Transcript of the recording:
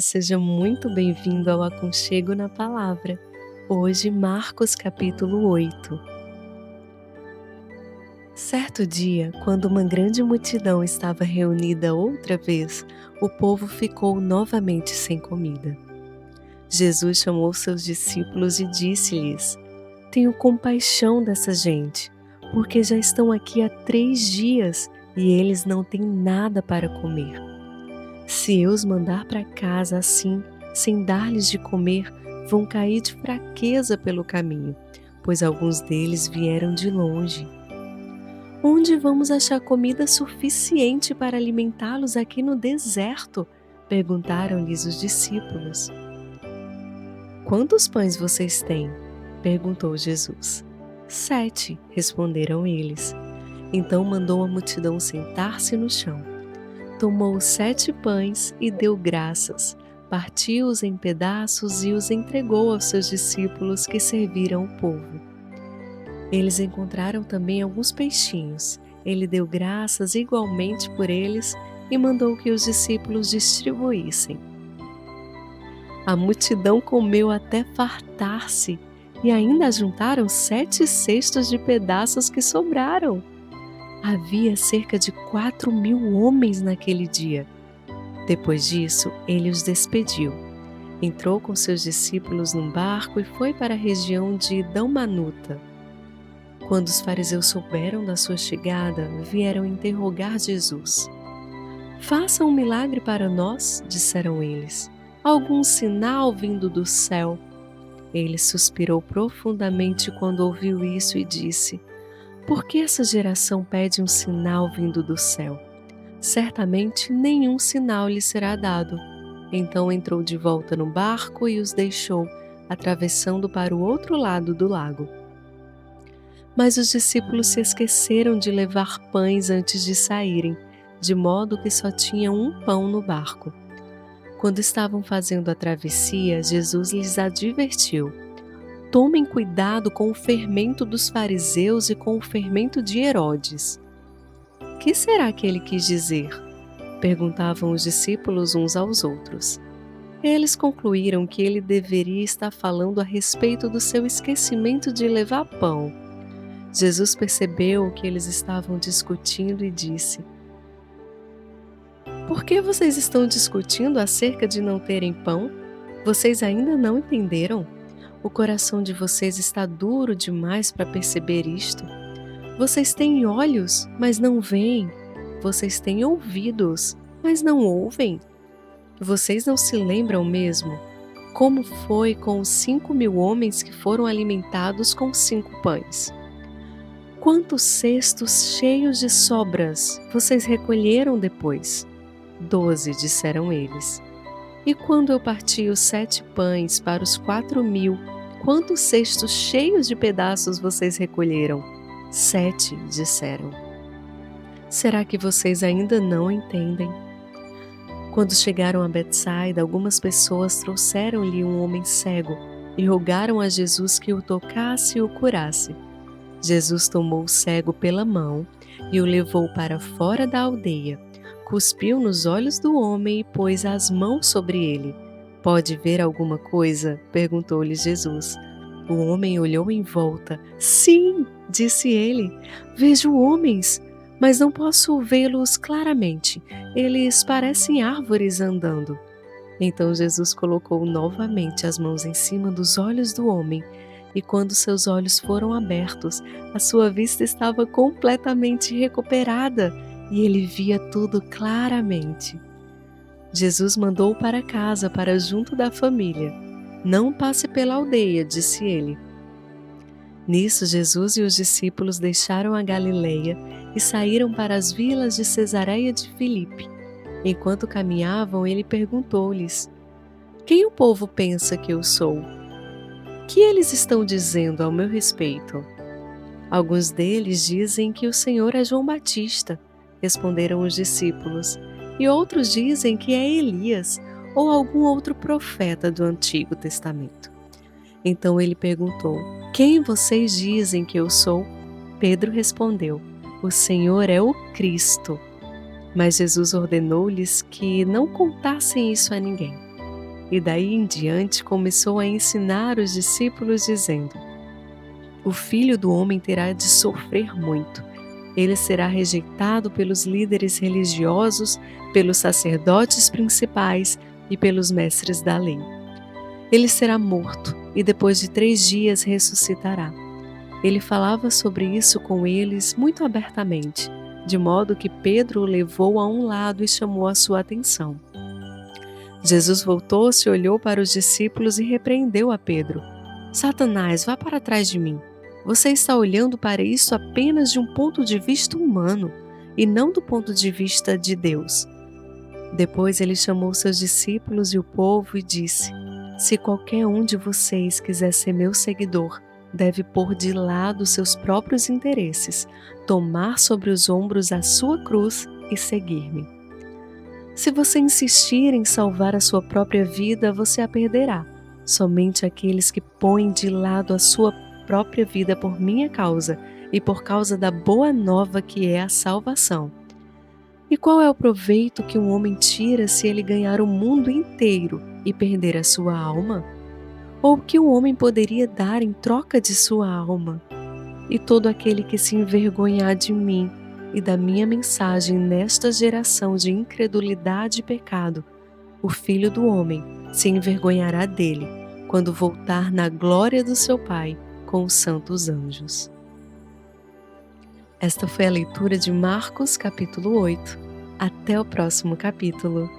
seja muito bem-vindo ao Aconchego na Palavra. Hoje, Marcos capítulo 8. Certo dia, quando uma grande multidão estava reunida outra vez, o povo ficou novamente sem comida. Jesus chamou seus discípulos e disse-lhes: Tenho compaixão dessa gente, porque já estão aqui há 3 dias e eles não têm nada para comer. Se eu os mandar para casa assim, sem dar-lhes de comer, vão cair de fraqueza pelo caminho, pois alguns deles vieram de longe. Onde vamos achar comida suficiente para alimentá-los aqui no deserto? Perguntaram-lhes os discípulos. Quantos pães vocês têm? Perguntou Jesus. 7, responderam eles. Então mandou a multidão sentar-se no chão. Tomou 7 pães e deu graças, partiu-os em pedaços e os entregou aos seus discípulos que serviram o povo. Eles encontraram também alguns peixinhos. Ele deu graças igualmente por eles e mandou que os discípulos distribuíssem. A multidão comeu até fartar-se e ainda juntaram 7 cestos de pedaços que sobraram. Havia cerca de 4.000 homens naquele dia. Depois disso, ele os despediu. Entrou com seus discípulos num barco e foi para a região de Dalmanuta. Quando os fariseus souberam da sua chegada, vieram interrogar Jesus. Faça um milagre para nós, disseram eles. Algum sinal vindo do céu. Ele suspirou profundamente quando ouviu isso e disse: Por que essa geração pede um sinal vindo do céu? Certamente nenhum sinal lhe será dado. Então entrou de volta no barco e os deixou, atravessando para o outro lado do lago. Mas os discípulos se esqueceram de levar pães antes de saírem, de modo que só tinham um pão no barco. Quando estavam fazendo a travessia, Jesus lhes advertiu: Tomem cuidado com o fermento dos fariseus e com o fermento de Herodes. Que será que ele quis dizer? Perguntavam os discípulos uns aos outros. Eles concluíram que ele deveria estar falando a respeito do seu esquecimento de levar pão. Jesus percebeu o que eles estavam discutindo e disse: Por que vocês estão discutindo acerca de não terem pão? Vocês ainda não entenderam? O coração de vocês está duro demais para perceber isto. Vocês têm olhos, mas não veem. Vocês têm ouvidos, mas não ouvem. Vocês não se lembram mesmo como foi com os 5.000 homens que foram alimentados com 5 pães? Quantos cestos cheios de sobras vocês recolheram depois? 12, disseram eles. E quando eu parti os 7 pães para os 4.000, quantos cestos cheios de pedaços vocês recolheram? 7, disseram. Será que vocês ainda não entendem? Quando chegaram a Betsaida, algumas pessoas trouxeram-lhe um homem cego e rogaram a Jesus que o tocasse e o curasse. Jesus tomou o cego pela mão e o levou para fora da aldeia. Cuspiu nos olhos do homem e pôs as mãos sobre ele. Pode ver alguma coisa? Perguntou-lhe Jesus. O homem olhou em volta. Sim, disse ele, vejo homens, mas não posso vê-los claramente. Eles parecem árvores andando. Então Jesus colocou novamente as mãos em cima dos olhos do homem, e quando seus olhos foram abertos, a sua vista estava completamente recuperada e ele via tudo claramente. Jesus mandou para casa, para junto da família. Não passe pela aldeia, disse ele. Nisso, Jesus e os discípulos deixaram a Galileia e saíram para as vilas de Cesareia de Filipe. Enquanto caminhavam, ele perguntou-lhes: Quem o povo pensa que eu sou? Que eles estão dizendo ao meu respeito? Alguns deles dizem que o Senhor é João Batista, responderam os discípulos, e outros dizem que é Elias ou algum outro profeta do Antigo Testamento. Então ele perguntou: Quem vocês dizem que eu sou? Pedro respondeu: O Senhor é o Cristo. Mas Jesus ordenou-lhes que não contassem isso a ninguém. e daí em diante começou a ensinar os discípulos, dizendo: O Filho do Homem terá de sofrer muito. Ele será rejeitado pelos líderes religiosos, pelos sacerdotes principais e pelos mestres da lei. Ele será morto e depois de 3 dias ressuscitará. Ele falava sobre isso com eles muito abertamente, de modo que Pedro o levou a um lado e chamou a sua atenção. Jesus voltou-se, olhou para os discípulos e repreendeu a Pedro: Satanás, vá para trás de mim. Você está olhando para isso apenas de um ponto de vista humano e não do ponto de vista de Deus. Depois ele chamou seus discípulos e o povo e disse: Se qualquer um de vocês quiser ser meu seguidor, deve pôr de lado seus próprios interesses, tomar sobre os ombros a sua cruz e seguir-me. Se você insistir em salvar a sua própria vida, você a perderá. Somente aqueles que põem de lado a sua própria vida por minha causa e por causa da boa nova que é a salvação. E qual é o proveito que um homem tira se ele ganhar o mundo inteiro e perder a sua alma? Ou o que um homem poderia dar em troca de sua alma? E todo aquele que se envergonhar de mim e da minha mensagem nesta geração de incredulidade e pecado, o Filho do Homem se envergonhará dele, quando voltar na glória do seu Pai com os santos anjos. Esta foi a leitura de Marcos capítulo 8. Até o próximo capítulo.